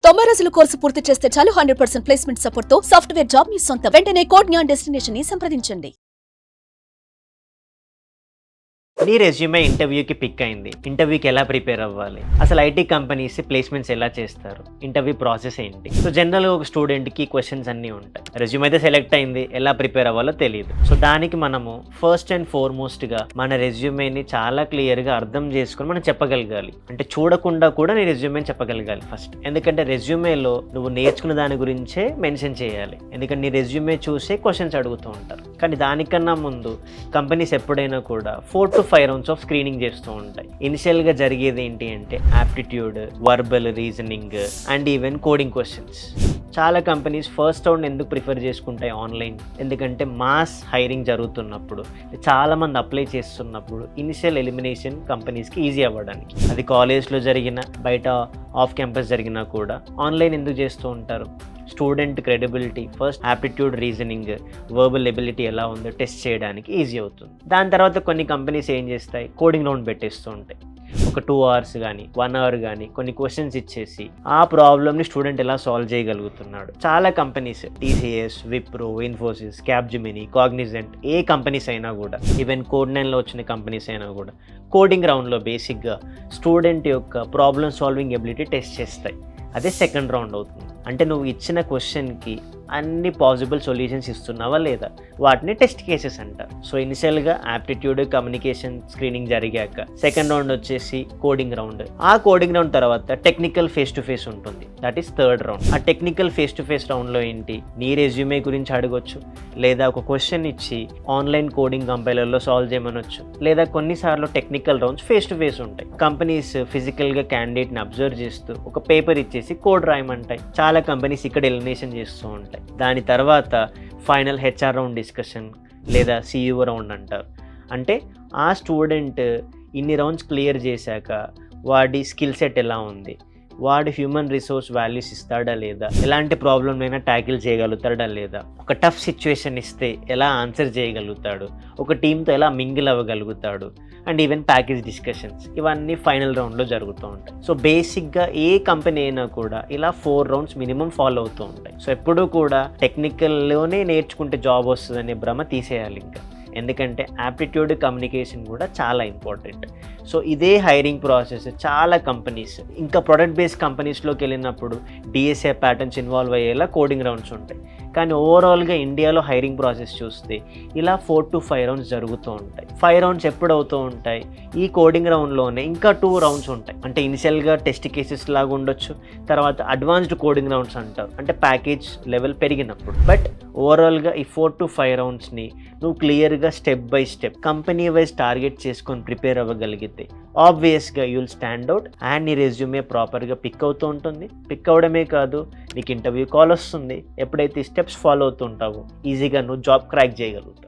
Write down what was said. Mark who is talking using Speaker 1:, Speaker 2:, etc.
Speaker 1: 90 రోజుల కోర్సు పూర్తి చేస్తే చాలు 100% ప్లేస్మెంట్ సపోర్ట్ తో సాఫ్ట్వేర్ జాబ్ మీ సొంతం. వెంటనే కోడ్ జ్ఞాన్ డెస్టినేషన్ ని సంప్రదించండి.
Speaker 2: నీ రెజ్యూమే ఇంటర్వ్యూకి పిక్ అయింది. ఇంటర్వ్యూకి ఎలా ప్రిపేర్ అవ్వాలి, అసలు ఐటీ కంపెనీస్ ప్లేస్మెంట్స్ ఎలా చేస్తారు, ఇంటర్వ్యూ ప్రాసెస్ ఏంటి? సో జనరల్గా ఒక స్టూడెంట్కి క్వశ్చన్స్ అన్నీ ఉంటాయి. రెజ్యూమ్ అయితే సెలెక్ట్ అయింది, ఎలా ప్రిపేర్ అవ్వాలో తెలియదు. సో దానికి మనము ఫస్ట్ అండ్ ఫార్మోస్ట్గా మన రెజ్యూమేని చాలా క్లియర్గా అర్థం చేసుకొని మనం చెప్పగలగాలి. అంటే చూడకుండా కూడా నీ రెజ్యూమేని చెప్పగలగాలి ఫస్ట్. ఎందుకంటే రెజ్యూమేలో నువ్వు నేర్చుకున్న దాని గురించే మెన్షన్ చేయాలి. ఎందుకంటే నీ రెజ్యూమే చూసే క్వశ్చన్స్ అడుగుతూ ఉంటారు. కానీ దానికన్నా ముందు కంపెనీస్ ఎప్పుడైనా కూడా 4 to 5 రౌండ్స్ ఆఫ్ స్క్రీనింగ్ చేస్తూ ఉంటాయి. ఇనిషియల్గా జరిగేది ఏంటి అంటే aptitude, verbal, reasoning and even coding questions. చాలా కంపెనీస్ ఫస్ట్ రౌండ్ ఎందుకు ప్రిఫర్ చేసుకుంటాయి ఆన్లైన్? ఎందుకంటే మాస్ హైరింగ్ జరుగుతున్నప్పుడు, చాలామంది అప్లై చేస్తున్నప్పుడు ఇనిషియల్ ఎలిమినేషన్ కంపెనీస్కి ఈజీ అవ్వడానికి. అది కాలేజ్లో జరిగిన, బయట ఆఫ్ క్యాంపస్ జరిగినా కూడా ఆన్లైన్ ఎందుకు చేస్తూ ఉంటారు? Student credibility first, aptitude, reasoning, verbal ability ఎలా ఉందో టెస్ట్ చేయడానికి ఈజీ అవుతుంది. దాని తర్వాత కొన్ని కంపెనీస్ ఏం చేస్తాయి, కోడింగ్ రౌండ్ పెట్టేస్తూ ఉంటాయి. ఒక 2 hours కానీ 1 hour కానీ కొన్ని క్వశ్చన్స్ ఇచ్చేసి ఆ ప్రాబ్లమ్ని స్టూడెంట్ ఎలా సాల్వ్ చేయగలుగుతున్నాడు. చాలా companies, TCS, Wipro, Infosys, Capgemini, Cognizant, ఏ కంపెనీస్ అయినా కూడా, ఈవెన్ కోడ్9లో వచ్చిన కంపెనీస్ అయినా కూడా కోడింగ్ రౌండ్లో బేసిక్గా స్టూడెంట్ యొక్క ప్రాబ్లమ్ సాల్వింగ్ ఎబిలిటీ టెస్ట్ చేస్తాయి. అదే సెకండ్ రౌండ్ అవుతుంది. అంటే నువ్వు ఇచ్చిన క్వశ్చన్కి అన్ని పాసిబుల్ సొల్యూషన్స్ ఇస్తున్నావా లేదా, వాటిని టెస్ట్ కేసెస్ అంటారు. సో ఇనిషియల్గా యాప్టిట్యూడ్, కమ్యూనికేషన్ స్క్రీనింగ్ జరిగాక సెకండ్ రౌండ్ వచ్చేసి కోడింగ్ రౌండ్. ఆ కోడింగ్ రౌండ్ తర్వాత టెక్నికల్ ఫేస్ టు ఫేస్ ఉంటుంది, దట్ ఈస్ థర్డ్ రౌండ్. ఆ టెక్నికల్ ఫేస్ టు ఫేస్ రౌండ్లో ఏంటి, నీ రెజ్యూమే గురించి అడగొచ్చు, లేదా ఒక క్వశ్చన్ ఇచ్చి ఆన్లైన్ కోడింగ్ కంపైలర్లో సాల్వ్ చేయమనొచ్చు, లేదా కొన్నిసార్లు technical rounds face to face ఉంటాయి. కంపెనీస్ ఫిజికల్గా క్యాండిడేట్ని అబ్జర్వ్ చేస్తూ ఒక పేపర్ ఇచ్చేసి కోడ్ రాయమంటాయి. చాలా కంపెనీస్ ఇక్కడ ఎలిమినేషన్ చేస్తూ ఉంటాయి. దాని తర్వాత ఫైనల్ HR రౌండ్ డిస్కషన్ లేదా CEO రౌండ్ అంటారు. అంటే ఆ స్టూడెంట్ ఇన్ని రౌండ్స్ క్లియర్ చేశాక వాడి స్కిల్ సెట్ ఎలా ఉంది, వాడు హ్యూమన్ రిసోర్స్ వాల్యూస్ ఇస్తాడా లేదా, ఎలాంటి ప్రాబ్లమ్ అయినా ట్యాకిల్ చేయగలుగుతాడా లేదా, ఒక టఫ్ సిచ్యువేషన్ ఇస్తే ఎలా ఆన్సర్ చేయగలుగుతాడు, ఒక టీంతో ఎలా మింగిల్ అవ్వగలుగుతాడు, అండ్ ఈవెన్ ప్యాకేజ్ డిస్కషన్స్, ఇవన్నీ ఫైనల్ రౌండ్లో జరుగుతూ ఉంటాయి. సో బేసిక్గా ఏ కంపెనీ అయినా కూడా ఇలా 4 రౌండ్స్ మినిమం ఫాలో అవుతూ ఉంటాయి. సో ఎప్పుడూ కూడా టెక్నికల్లోనే నేర్చుకుంటే జాబ్ వస్తుందనే భ్రమ తీసేయాలి ఇంకా. ఎందుకంటే యాప్టిట్యూడ్, కమ్యూనికేషన్ కూడా చాలా ఇంపార్టెంట్. సో ఇదే హైరింగ్ ప్రాసెస్ చాలా కంపెనీస్, ఇంకా ప్రొడక్ట్ బేస్డ్ కంపెనీస్లోకి వెళ్ళినప్పుడు DSA ప్యాటర్న్స్ ఇన్వాల్వ్ అయ్యేలా కోడింగ్ రౌండ్స్ ఉంటాయి. కానీ ఓవరాల్గా ఇండియాలో హైరింగ్ ప్రాసెస్ చూస్తే ఇలా 4 to 5 రౌండ్స్ జరుగుతూ ఉంటాయి. 5 రౌండ్స్ ఎప్పుడు అవుతూ ఉంటాయి, ఈ కోడింగ్ రౌండ్లోనే ఇంకా 2 రౌండ్స్ ఉంటాయి. అంటే ఇనిషియల్గా టెస్ట్ కేసెస్ లాగా ఉండొచ్చు, తర్వాత అడ్వాన్స్డ్ కోడింగ్ రౌండ్స్ అంటారు, అంటే ప్యాకేజ్ లెవెల్ పెరిగినప్పుడు. బట్ ఓవరాల్గా ఈ 4 to 5 రౌండ్స్ని నువ్వు క్లియర్గా step by step company wise target చేసుకొని ప్రిపేర్ అవ్వగలిగితే ఆబ్వియస్గా you will stand out and నీ రెజ్యూమే ప్రాపర్గా పిక్ అవుతూ ఉంటుంది. పిక్ అవడమే కాదు, నీకు ఇంటర్వ్యూ కాల్ వస్తుంది. ఎప్పుడైతే ఈ స్టెప్స్ ఫాలో అవుతూ ఉంటావో ఈజీగా నువ్వు జాబ్ క్రాక్ చేయగలుగుతావు.